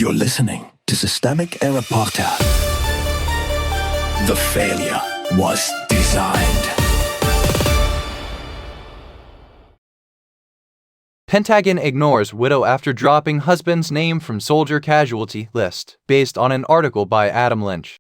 You're listening to Systemic Error Podcast. The failure was designed. Pentagon ignores widow after dropping husband's name from soldier casualty list, based on an article by Adam Lynch.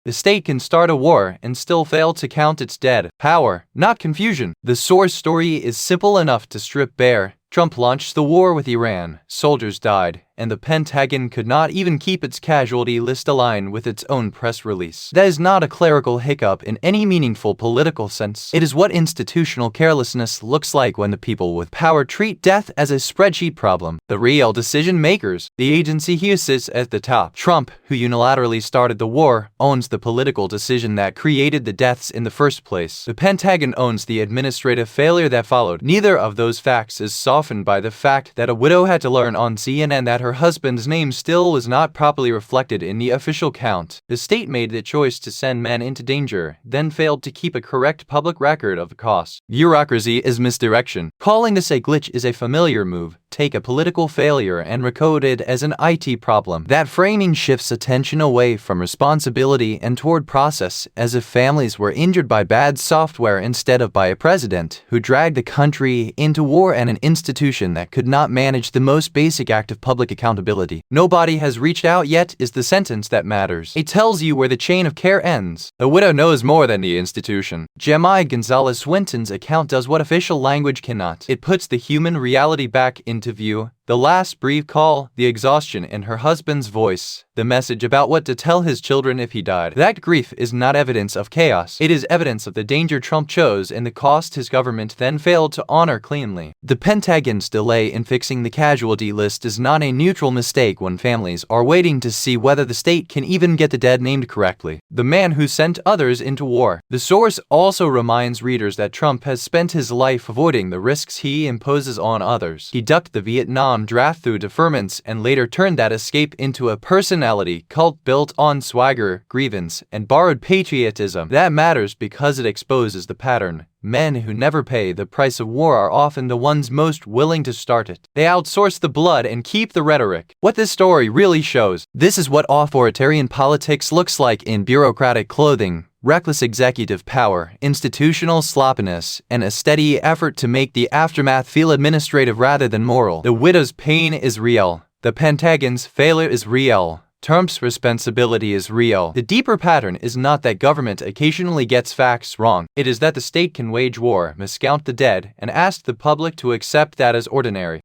The state can start a war and still fail to count its dead. Power, not confusion. The source story is simple enough to strip bare. Trump launched the war with Iran, soldiers died, and the Pentagon could not even keep its casualty list aligned with its own press release. That is not a clerical hiccup in any meaningful political sense. It is what institutional carelessness looks like when the people with power treat death as a spreadsheet problem. The real decision makers, the agency who sits at the top. Trump, who unilaterally started the war, owns the political decision that created the deaths in the first place. The Pentagon owns the administrative failure that followed. Neither of those facts is softened by the fact that a widow had to learn on CNN that her husband's name still was not properly reflected in the official count. The state made the choice to send men into danger, then failed to keep a correct public record of the costs. Bureaucracy is misdirection. Calling this a glitch is a familiar move. Take a political failure and recode it as an IT problem. That framing shifts attention away from responsibility and toward process, as if families were injured by bad software instead of by a president who dragged the country into war and an institution that could not manage the most basic act of public accountability. Nobody has reached out yet is the sentence that matters. It tells you where the chain of care ends. The widow knows more than the institution. Jemai Gonzalez-Swinton's account does what official language cannot. It puts the human reality back into view. The last brief call, the exhaustion in her husband's voice, the message about what to tell his children if he died. That grief is not evidence of chaos. It is evidence of the danger Trump chose and the cost his government then failed to honor cleanly. The Pentagon's delay in fixing the casualty list is not a neutral mistake when families are waiting to see whether the state can even get the dead named correctly. The man who sent others into war. The source also reminds readers that Trump has spent his life avoiding the risks he imposes on others. He ducked the Vietnam draft through deferments and later turned that escape into a personality cult built on swagger, grievance, and borrowed patriotism. That matters because it exposes the pattern. Men who never pay the price of war are often the ones most willing to start it. They outsource the blood and keep the rhetoric. What this story really shows, this is what authoritarian politics looks like in bureaucratic clothing. Reckless executive power, institutional sloppiness, and a steady effort to make the aftermath feel administrative rather than moral. The widow's pain is real. The Pentagon's failure is real. Trump's responsibility is real. The deeper pattern is not that government occasionally gets facts wrong. It is that the state can wage war, miscount the dead, and ask the public to accept that as ordinary.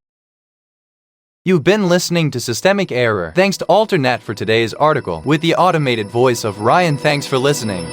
You've been listening to Systemic Error. Thanks to Alternet for today's article, with the automated voice of Ryan. Thanks for listening.